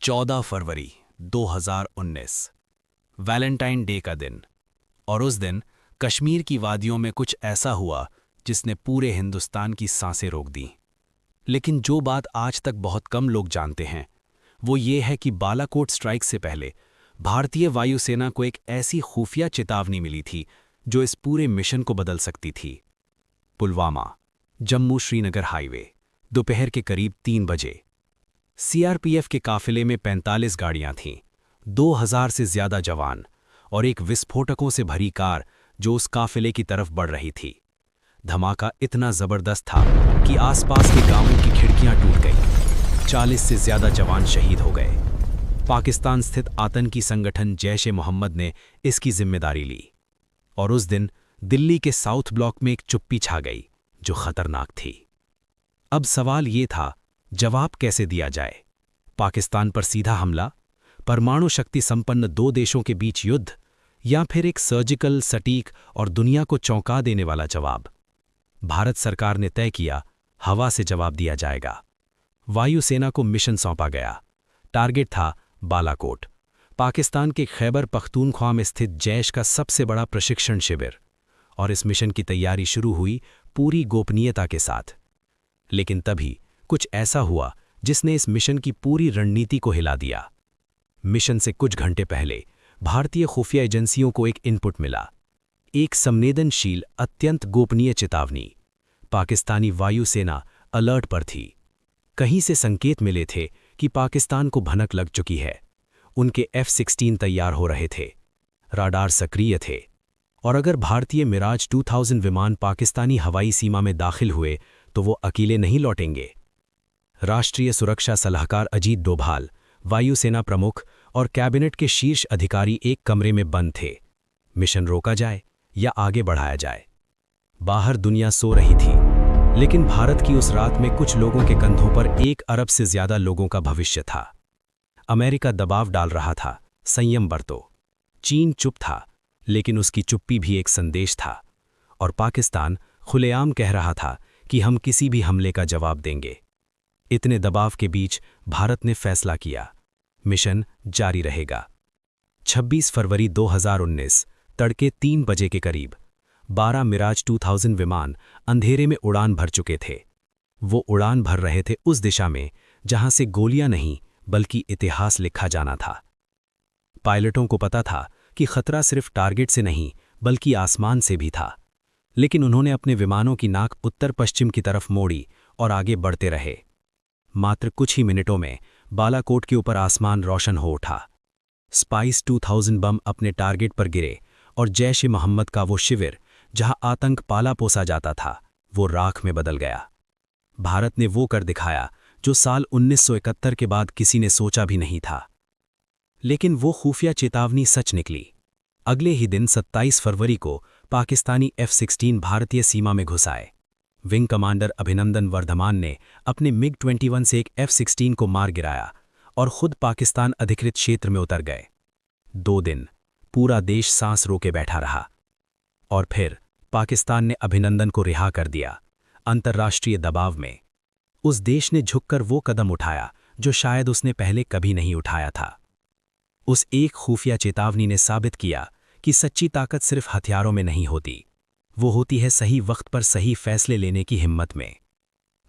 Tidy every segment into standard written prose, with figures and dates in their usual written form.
14 फरवरी 2019 Valentine day का दिन। और उस दिन कश्मीर की वादियों में कुछ ऐसा हुआ जिसने पूरे हिंदुस्तान की सांसें रोक दी। लेकिन जो बात आज तक बहुत कम लोग जानते हैं वो ये है कि बालाकोट स्ट्राइक से पहले भारतीय वायुसेना को एक ऐसी खुफिया चेतावनी मिली थी जो इस पूरे मिशन को बदल सकती थी। पुलवामा, जम्मू श्रीनगर हाईवे, दोपहर के करीब 3 बजे। सीआरपीएफ के काफिले में 45 गाड़ियां थीं, 2000 से ज्यादा जवान और एक विस्फोटकों से भरी कार जो उस काफिले की तरफ बढ़ रही थी। धमाका इतना जबरदस्त था कि आसपास के गांवों की खिड़कियां टूट गईं। 40 से ज्यादा जवान शहीद हो गए। पाकिस्तान स्थित आतंकी संगठन जैश-ए-मोहम्मद ने इसकी जिम्मेदारी ली। और उस दिन दिल्ली के साउथ ब्लॉक में एक चुप्पी छा गई जो खतरनाक थी। अब सवाल ये था, जवाब कैसे दिया जाए? पाकिस्तान पर सीधा हमला, परमाणु शक्ति संपन्न 2 देशों के बीच युद्ध, या फिर एक सर्जिकल, सटीक और दुनिया को चौंका देने वाला जवाब? भारत सरकार ने तय किया, हवा से जवाब दिया जाएगा। वायुसेना को मिशन सौंपा गया। टारगेट था बालाकोट, पाकिस्तान के खैबर पख्तूनख्वा में स्थित जैश का सबसे बड़ा प्रशिक्षण शिविर। और इस मिशन की तैयारी शुरू हुई पूरी गोपनीयता के साथ। लेकिन तभी कुछ ऐसा हुआ जिसने इस मिशन की पूरी रणनीति को हिला दिया। मिशन से कुछ घंटे पहले भारतीय खुफिया एजेंसियों को एक इनपुट मिला, एक संवेदनशील, अत्यंत गोपनीय चेतावनी। पाकिस्तानी वायुसेना अलर्ट पर थी। कहीं से संकेत मिले थे कि पाकिस्तान को भनक लग चुकी है। उनके F-16 तैयार हो रहे थे, राडार सक्रिय थे, और अगर भारतीय मिराज 2000 विमान पाकिस्तानी हवाई सीमा में दाखिल हुए तो वो अकेले नहीं लौटेंगे। राष्ट्रीय सुरक्षा सलाहकार अजीत डोभाल, वायुसेना प्रमुख और कैबिनेट के शीर्ष अधिकारी एक कमरे में बंद थे। मिशन रोका जाए या आगे बढ़ाया जाए? बाहर दुनिया सो रही थी, लेकिन भारत की उस रात में कुछ लोगों के कंधों पर 1 अरब से ज्यादा लोगों का भविष्य था। अमेरिका दबाव डाल रहा था, संयम बरतो। चीन चुप था, लेकिन उसकी चुप्पी भी एक संदेश था। और पाकिस्तान खुलेआम कह रहा था कि हम किसी भी हमले का जवाब देंगे। इतने दबाव के बीच भारत ने फैसला किया, मिशन जारी रहेगा। 26 फरवरी 2019 तड़के 3 बजे के करीब 12 मिराज 2000 विमान अंधेरे में उड़ान भर चुके थे। वो उड़ान भर रहे थे उस दिशा में जहां से गोलियां नहीं बल्कि इतिहास लिखा जाना था। पायलटों को पता था कि खतरा सिर्फ टारगेट से नहीं बल्कि आसमान से भी था। लेकिन उन्होंने अपने विमानों की नाक उत्तर पश्चिम की तरफ मोड़ी और आगे बढ़ते रहे। मात्र कुछ ही मिनटों में बालाकोट के ऊपर आसमान रोशन हो उठा। स्पाइस 2000 बम अपने टारगेट पर गिरे और जैश-ए-मोहम्मद का वो शिविर जहां आतंक पाला पोसा जाता था वो राख में बदल गया। भारत ने वो कर दिखाया जो साल 1971 के बाद किसी ने सोचा भी नहीं था। लेकिन वो खुफिया चेतावनी सच निकली। अगले ही दिन 27 फरवरी को पाकिस्तानी F-16 भारतीय सीमा में घुस आए। विंग कमांडर अभिनंदन वर्धमान ने अपने MiG-21 से एक F-16 को मार गिराया और खुद पाकिस्तान अधिकृत क्षेत्र में उतर गए। 2 दिन पूरा देश सांस रोके बैठा रहा। और फिर पाकिस्तान ने अभिनंदन को रिहा कर दिया। अंतर्राष्ट्रीय दबाव में उस देश ने झुककर वो कदम उठाया जो शायद उसने पहले कभी नहीं उठाया था। उस एक खुफिया चेतावनी ने साबित किया कि सच्ची ताकत सिर्फ हथियारों में नहीं होती, वो होती है सही वक्त पर सही फैसले लेने की हिम्मत में।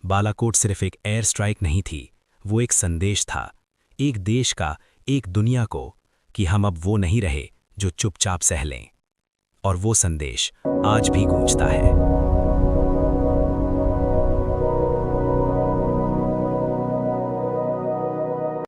बालाकोट सिर्फ एक एयर स्ट्राइक नहीं थी, वो एक संदेश था, एक देश का, एक दुनिया को, कि हम अब वो नहीं रहे जो चुपचाप सह लें। और वो संदेश आज भी गूंजता है।